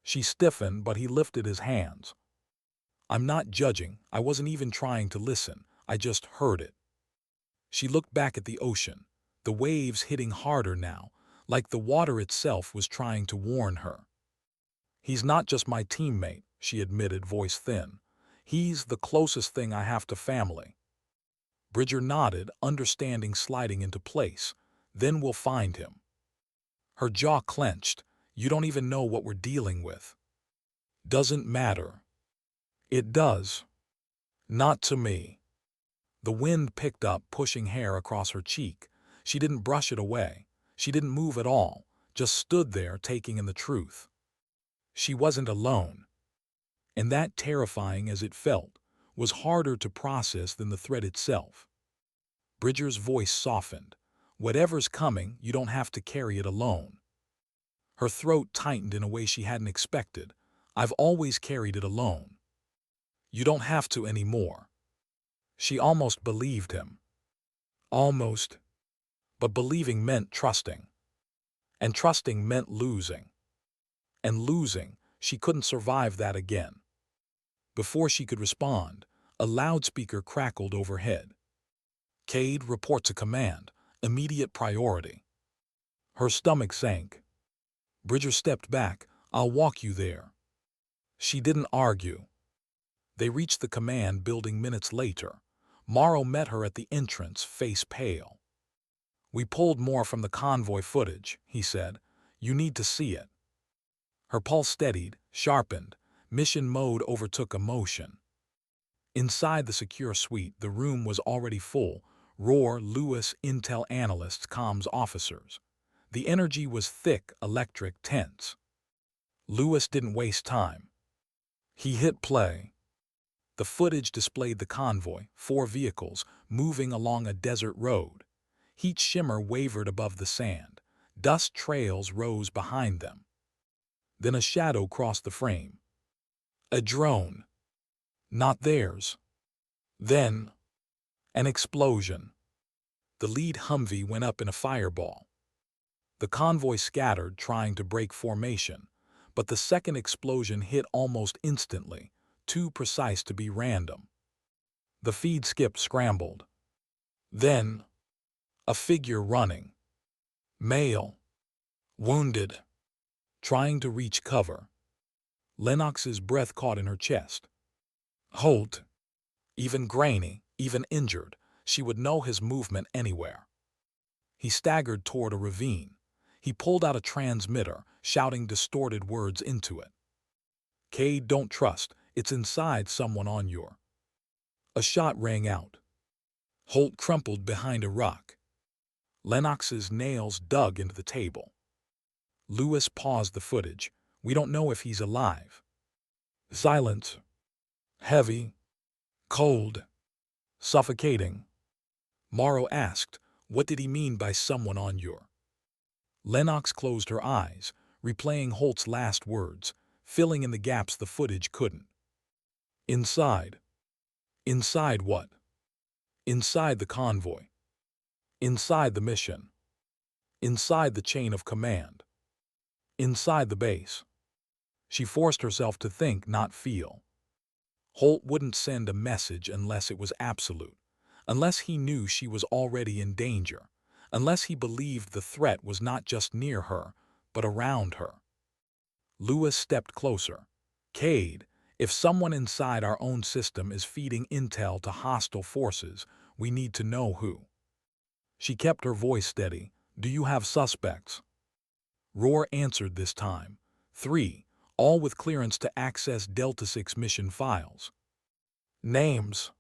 She stiffened, but he lifted his hands. "I'm not judging. I wasn't even trying to listen. I just heard it." She looked back at the ocean, the waves hitting harder now, like the water itself was trying to warn her. "He's not just my teammate," she admitted, voice thin. "He's the closest thing I have to family." Bridger nodded, understanding sliding into place. "Then we'll find him." Her jaw clenched. "You don't even know what we're dealing with." "Doesn't matter." "It does. Not to me." The wind picked up, pushing hair across her cheek. She didn't brush it away. She didn't move at all, just stood there taking in the truth. She wasn't alone. And that, terrifying as it felt, was harder to process than the threat itself. Bridger's voice softened. "Whatever's coming, you don't have to carry it alone." Her throat tightened in a way she hadn't expected. "I've always carried it alone." "You don't have to anymore." She almost believed him. Almost. But believing meant trusting. And trusting meant losing. And losing, she couldn't survive that again. Before she could respond, a loudspeaker crackled overhead. "Cade, report to command. Immediate priority." Her stomach sank. Bridger stepped back. "I'll walk you there." She didn't argue. They reached the command building minutes later. Morrow met her at the entrance, face pale. "We pulled more from the convoy footage," he said. "You need to see it." Her pulse steadied, sharpened. Mission mode overtook emotion. Inside the secure suite, the room was already full. Roar, Lewis, Intel analysts, comms officers. The energy was thick, electric, tense. Lewis didn't waste time. He hit play. The footage displayed the convoy, 4 vehicles, moving along a desert road. Heat shimmer wavered above the sand. Dust trails rose behind them. Then a shadow crossed the frame. A drone. Not theirs. Then, an explosion. The lead Humvee went up in a fireball. The convoy scattered, trying to break formation, but the second explosion hit almost instantly, too precise to be random. The feed skip scrambled. Then, a figure running. Male. Wounded. Trying to reach cover. Lennox's breath caught in her chest. Holt. Even grainy, even injured, she would know his movement anywhere. He staggered toward a ravine. He pulled out a transmitter, shouting distorted words into it. "Cade, don't trust. It's inside someone on your..." A shot rang out. Holt crumpled behind a rock. Lennox's nails dug into the table. Lewis paused the footage. "We don't know if he's alive." Silence. Heavy. Cold. Suffocating. Morrow asked, "What did he mean by someone on your..." Lennox closed her eyes, replaying Holt's last words, filling in the gaps the footage couldn't. "Inside." "Inside what?" "Inside the convoy." Inside the mission. Inside the chain of command. Inside the base. She forced herself to think, not feel. Holt wouldn't send a message unless it was absolute, unless he knew she was already in danger, unless he believed the threat was not just near her, but around her. Lewis stepped closer. Cade, if someone inside our own system is feeding intel to hostile forces, we need to know who. She kept her voice steady. Do you have suspects? Roar answered this time. 3, all with clearance to access Delta 6 mission files. Names.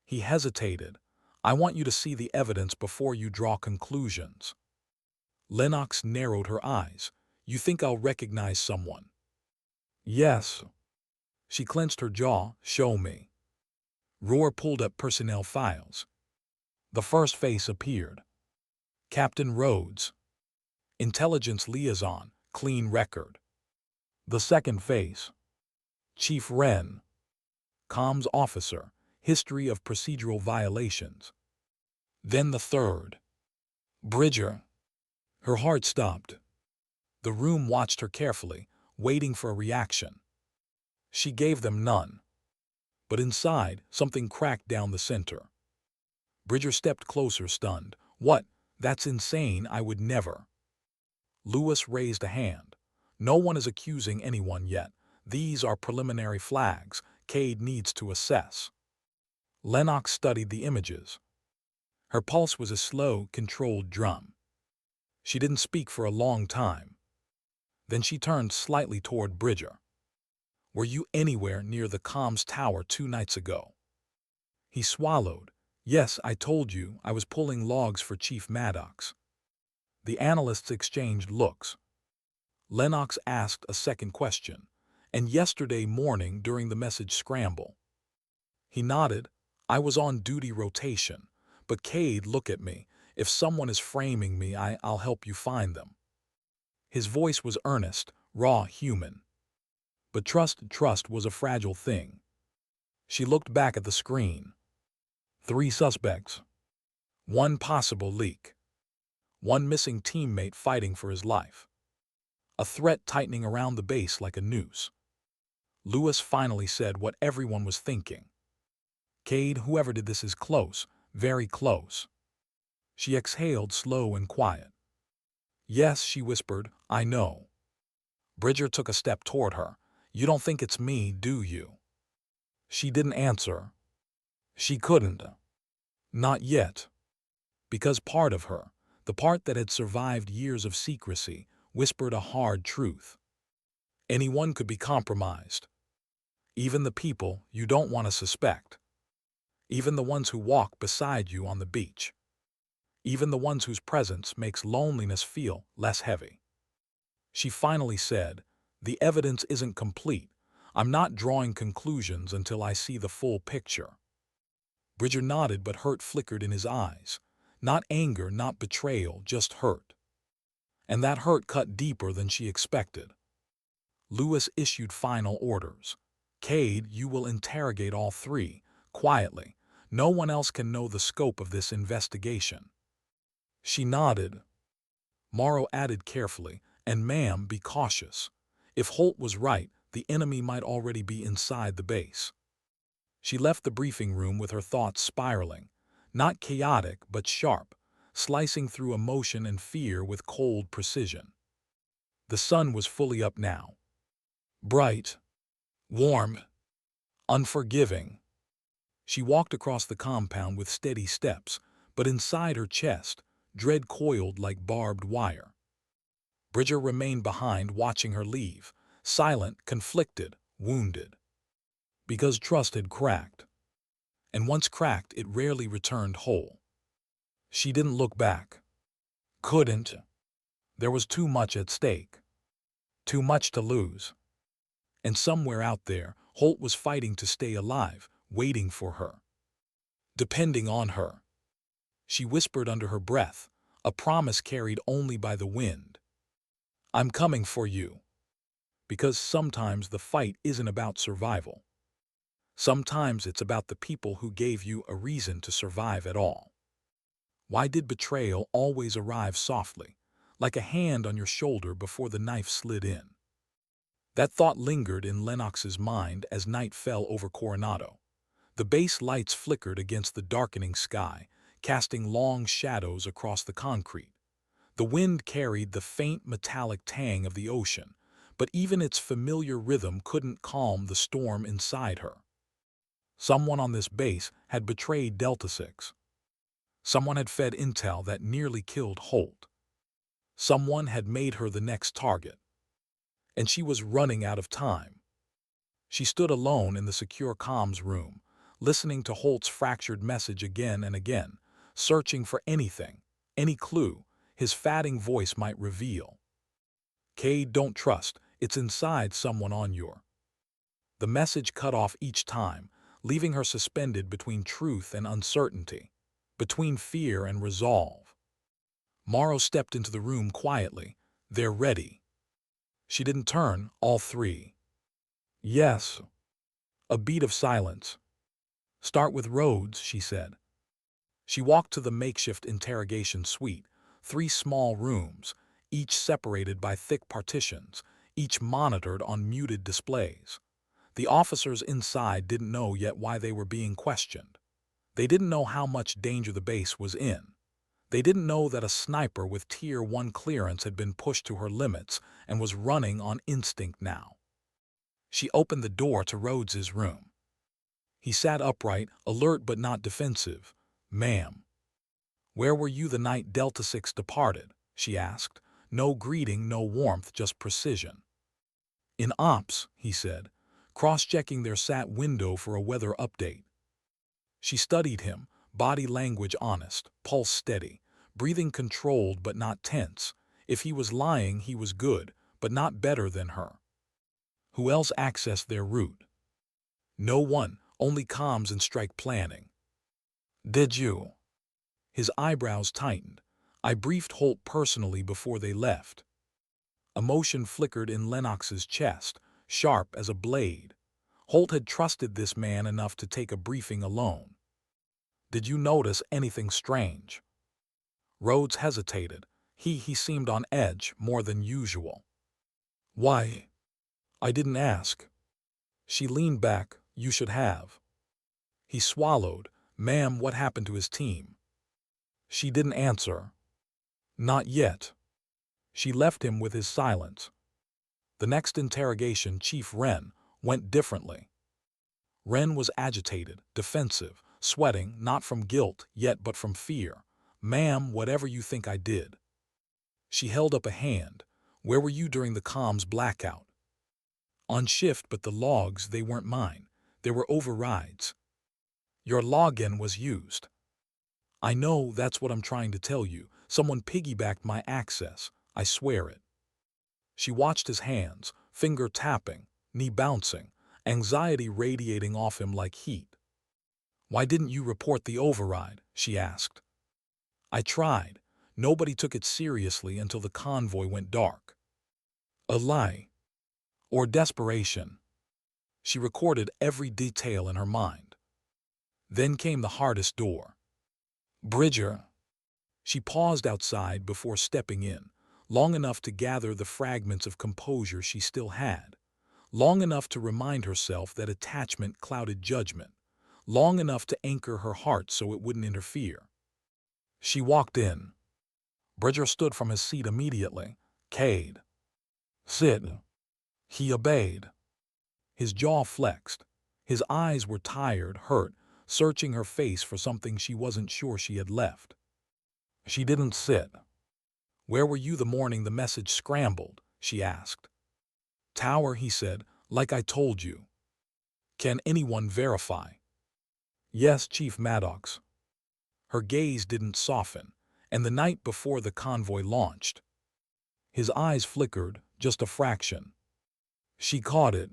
He hesitated. I want you to see the evidence before you draw conclusions. Lennox narrowed her eyes. You think I'll recognize someone? Yes. She clenched her jaw. Show me. Roar pulled up personnel files. The first face appeared. Captain Rhodes. Intelligence liaison, clean record. The second face. Chief Wren. Comms officer, history of procedural violations. Then the third. Bridger. Her heart stopped. The room watched her carefully, waiting for a reaction. She gave them none. But inside, something cracked down the center. Bridger stepped closer, stunned. What? That's insane, I would never. Lewis raised a hand. No one is accusing anyone yet. These are preliminary flags. Cade needs to assess. Lennox studied the images. Her pulse was a slow, controlled drum. She didn't speak for a long time. Then she turned slightly toward Bridger. Were you anywhere near the comms tower 2 nights ago? He swallowed. Yes, I told you I was pulling logs for Chief Maddox. The analysts exchanged looks. Lennox asked a second question. And yesterday morning during the message scramble? He nodded. I was on duty rotation. But Cade, look at me. If someone is framing me, I'll help you find them. His voice was earnest, raw, human. But trust was a fragile thing. She looked back at the screen. 3 suspects. 1 possible leak. 1 missing teammate fighting for his life. A threat tightening around the base like a noose. Lewis finally said what everyone was thinking. Cade, whoever did this is close, very close. She exhaled, slow and quiet. Yes, she whispered, I know. Bridger took a step toward her. You don't think it's me, do you? She didn't answer. She couldn't. Not yet. Because part of her, the part that had survived years of secrecy, whispered a hard truth. Anyone could be compromised. Even the people you don't want to suspect. Even the ones who walk beside you on the beach. Even the ones whose presence makes loneliness feel less heavy. She finally said, the evidence isn't complete. I'm not drawing conclusions until I see the full picture. Bridger nodded, but hurt flickered in his eyes. Not anger, not betrayal, just hurt. And that hurt cut deeper than she expected. Lewis issued final orders. Cade, you will interrogate all 3, quietly. No one else can know the scope of this investigation. She nodded. Morrow added carefully, and ma'am, be cautious. If Holt was right, the enemy might already be inside the base. She left the briefing room with her thoughts spiraling, not chaotic but sharp, slicing through emotion and fear with cold precision. The sun was fully up now. Bright, warm, unforgiving. She walked across the compound with steady steps, but inside her chest, dread coiled like barbed wire. Bridger remained behind, watching her leave, silent, conflicted, wounded. Because trust had cracked. And once cracked, it rarely returned whole. She didn't look back. Couldn't. There was too much at stake. Too much to lose. And somewhere out there, Holt was fighting to stay alive, waiting for her. Depending on her. She whispered under her breath, a promise carried only by the wind. I'm coming for you. Because sometimes the fight isn't about survival. Sometimes it's about the people who gave you a reason to survive at all. Why did betrayal always arrive softly, like a hand on your shoulder before the knife slid in? That thought lingered in Lennox's mind as night fell over Coronado. The base lights flickered against the darkening sky, casting long shadows across the concrete. The wind carried the faint metallic tang of the ocean, but even its familiar rhythm couldn't calm the storm inside her. Someone on this base had betrayed Delta 6. Someone had fed intel that nearly killed Holt. Someone had made her the next target. And she was running out of time. She stood alone in the secure comms room, listening to Holt's fractured message again and again, searching for anything, any clue his fatting voice might reveal. Cade, don't trust, it's inside someone on your. The message cut off each time, leaving her suspended between truth and uncertainty, between fear and resolve. Morrow stepped into the room quietly. They're ready. She didn't turn, all three. Yes. A beat of silence. Start with Rhodes, she said. She walked to the makeshift interrogation suite, 3 small rooms, each separated by thick partitions, each monitored on muted displays. The officers inside didn't know yet why they were being questioned. They didn't know how much danger the base was in. They didn't know that a sniper with Tier 1 clearance had been pushed to her limits and was running on instinct now. She opened the door to Rhodes's room. He sat upright, alert but not defensive. Ma'am. Where were you the night Delta 6 departed? She asked. No greeting, no warmth, just precision. In ops, he said, cross-checking their sat window for a weather update. She studied him, body language honest, pulse steady, breathing controlled but not tense. If he was lying, he was good, but not better than her. Who else accessed their route? No one, only comms and strike planning. Did you? His eyebrows tightened. I briefed Holt personally before they left. Emotion flickered in Lennox's chest, sharp as a blade. Holt had trusted this man enough to take a briefing alone. Did you notice anything strange? Rhodes hesitated. He seemed on edge more than usual. Why? I didn't ask. She leaned back. You should have. He swallowed. Ma'am, what happened to his team? She didn't answer. Not yet. She left him with his silence. The next interrogation, Chief Wren, went differently. Wren was agitated, defensive, sweating, not from guilt yet but from fear. Ma'am, whatever you think I did. She held up a hand. Where were you during the comms blackout? On shift, but the logs, they weren't mine. There were overrides. Your login was used. I know, that's what I'm trying to tell you. Someone piggybacked my access. I swear it. She watched his hands, finger tapping, knee bouncing, anxiety radiating off him like heat. Why didn't you report the override? She asked. I tried. Nobody took it seriously until the convoy went dark. A lie. Or desperation. She recorded every detail in her mind. Then came the hardest door. Bridger. She paused outside before stepping in, long enough to gather the fragments of composure she still had, long enough to remind herself that attachment clouded judgment, long enough to anchor her heart so it wouldn't interfere. She walked in. Bridger stood from his seat immediately. Cade. Sit. He obeyed. His jaw flexed. His eyes were tired, hurt, searching her face for something she wasn't sure she had left. She didn't sit. Where were you the morning the message scrambled? She asked. Tower, he said, like I told you. Can anyone verify? Yes, Chief Maddox. Her gaze didn't soften, and the night before the convoy launched. His eyes flickered, just a fraction. She caught it.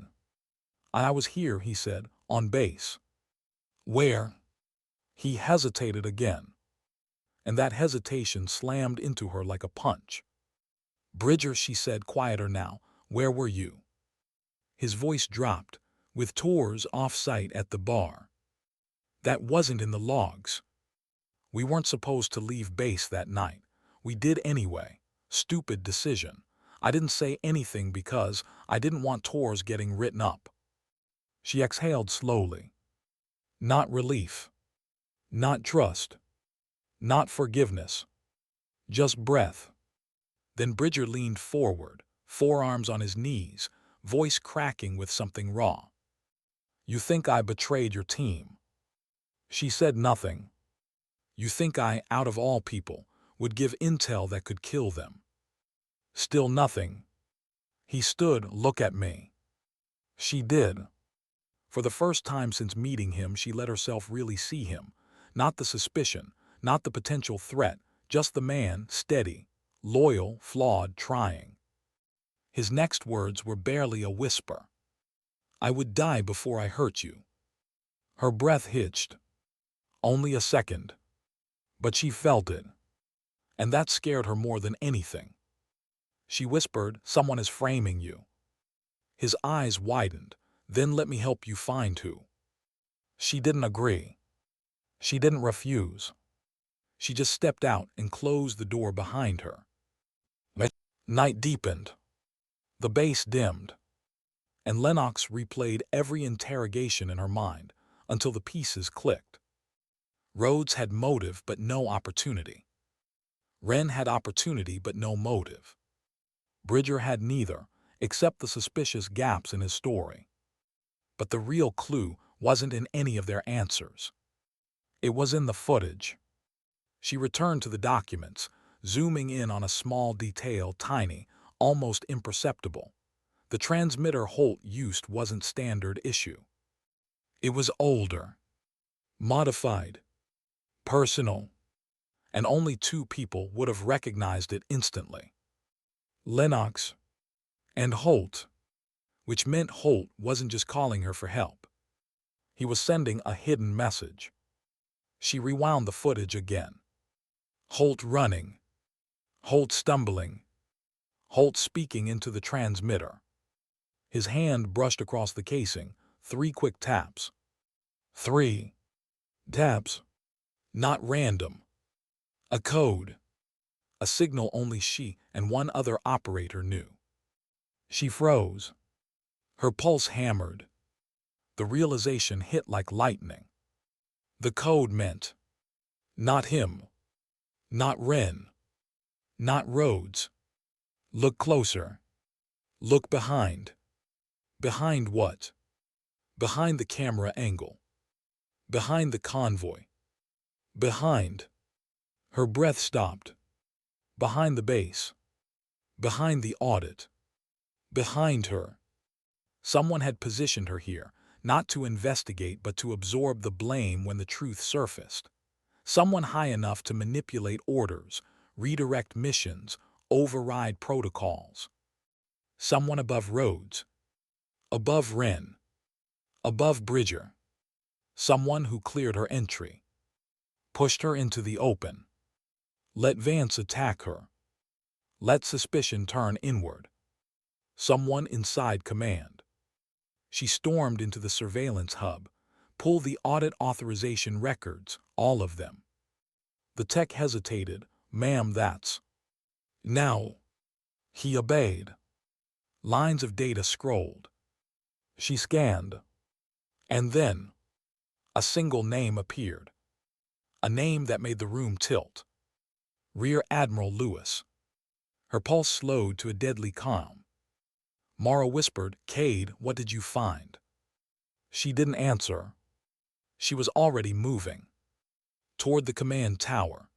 I was here, he said, on base. Where? He hesitated again. And that hesitation slammed into her like a punch. Bridger, she said, quieter now, where were you? His voice dropped, with tours off-site at the bar. That wasn't in the logs. We weren't supposed to leave base that night. We did anyway. Stupid decision. I didn't say anything because I didn't want tours getting written up. She exhaled slowly. Not relief. Not trust. Not forgiveness. Just breath. Then Bridger leaned forward, forearms on his knees, voice cracking with something raw. You think I betrayed your team? She said nothing. You think I, out of all people, would give intel that could kill them? Still nothing. He stood, look at me. She did. For the first time since meeting him, she let herself really see him. Not the suspicion, not the potential threat, just the man, steady, loyal, flawed, trying. His next words were barely a whisper. I would die before I hurt you. Her breath hitched. Only a second. But she felt it. And that scared her more than anything. She whispered, someone is framing you. His eyes widened. Then let me help you find who. She didn't agree. She didn't refuse. She just stepped out and closed the door behind her. Night deepened. The bass dimmed. And Lennox replayed every interrogation in her mind until the pieces clicked. Rhodes had motive but no opportunity. Wren had opportunity but no motive. Bridger had neither, except the suspicious gaps in his story. But the real clue wasn't in any of their answers. It was in the footage. She returned to the documents, zooming in on a small detail, tiny, almost imperceptible. The transmitter Holt used wasn't standard issue. It was older, modified, personal, and only 2 people would have recognized it instantly. Lennox and Holt, which meant Holt wasn't just calling her for help. He was sending a hidden message. She rewound the footage again. Holt running, Holt stumbling, Holt speaking into the transmitter. His hand brushed across the casing, 3 quick taps. 3 taps. Not random. A code. A signal only she and one other operator knew. She froze. Her pulse hammered. The realization hit like lightning. The code meant not him, not Wren, not Rhodes. Look closer. Look behind. Behind what? Behind the camera angle. Behind the convoy. Behind. Her breath stopped. Behind the base. Behind the audit. Behind her. Someone had positioned her here, not to investigate but to absorb the blame when the truth surfaced. Someone high enough to manipulate orders, redirect missions, override protocols. Someone above Rhodes. Above Wren. Above Bridger. Someone who cleared her entry. Pushed her into the open. Let Vance attack her. Let suspicion turn inward. Someone inside command. She stormed into the surveillance hub, pulled the audit authorization records, all of them. The tech hesitated. Ma'am, that's. Now. He obeyed. Lines of data scrolled. She scanned. And then, a single name appeared. A name that made the room tilt. Rear Admiral Lewis. Her pulse slowed to a deadly calm. Mara whispered, Cade, what did you find? She didn't answer. She was already moving. Toward the command tower.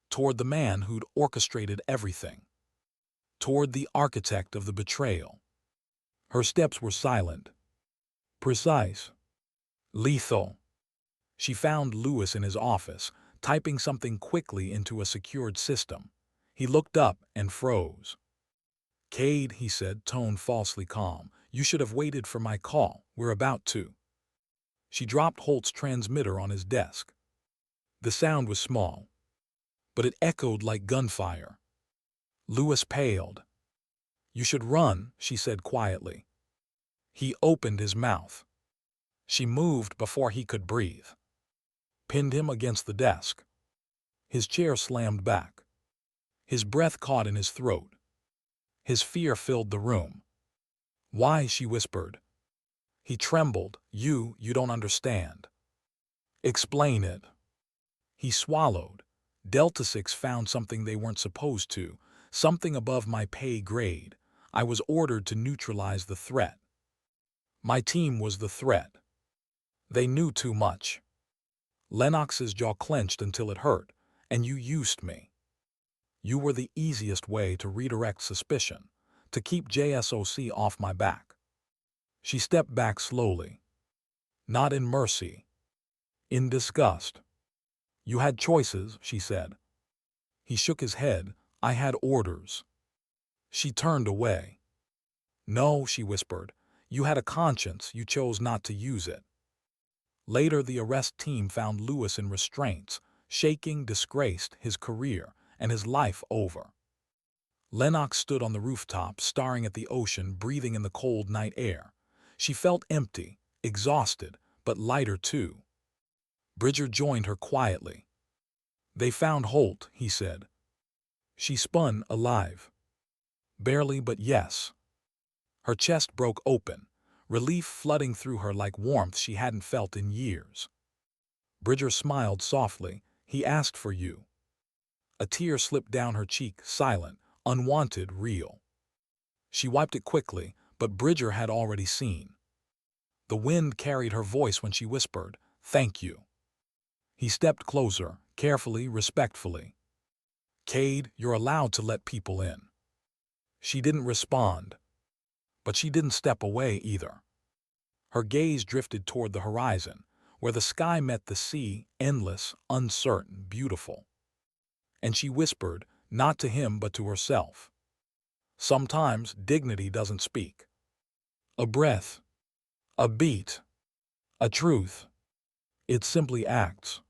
Toward the man who'd orchestrated everything. Toward the architect of the betrayal. Her steps were silent. Precise. Lethal. She found Lewis in his office, typing something quickly into a secured system. He looked up and froze. Cade, he said, tone falsely calm, you should have waited for my call. We're about to. She dropped Holt's transmitter on his desk. The sound was small, but it echoed like gunfire. Lewis paled. You should run, she said quietly. He opened his mouth. She moved before he could breathe. Pinned him against the desk. His chair slammed back. His breath caught in his throat. His fear filled the room. "Why?" she whispered. He trembled. You don't understand." "Explain it." He swallowed. Delta 6 found something they weren't supposed to, something above my pay grade. I was ordered to neutralize the threat. My team was the threat. They knew too much. Lennox's jaw clenched until it hurt, and you used me. You were the easiest way to redirect suspicion, to keep JSOC off my back. She stepped back slowly. Not in mercy. In disgust. "You had choices," she said. He shook his head. "I had orders." She turned away. "No," she whispered. "You had a conscience. You chose not to use it." Later, the arrest team found Lewis in restraints, shaking, disgraced, his career and his life over. Lennox stood on the rooftop, staring at the ocean, breathing in the cold night air. She felt empty, exhausted, but lighter too. Bridger joined her quietly. "They found Holt," he said. She spun, alive. Barely, but yes. Her chest broke open, relief flooding through her like warmth she hadn't felt in years. Bridger smiled softly. "He asked for you." A tear slipped down her cheek, silent, unwanted, real. She wiped it quickly, but Bridger had already seen. The wind carried her voice when she whispered, "Thank you." He stepped closer, carefully, respectfully. "Cade, you're allowed to let people in." She didn't respond. But she didn't step away either. Her gaze drifted toward the horizon, where the sky met the sea, endless, uncertain, beautiful. And she whispered, not to him but to herself. "Sometimes dignity doesn't speak. A breath, a beat, a truth. It simply acts."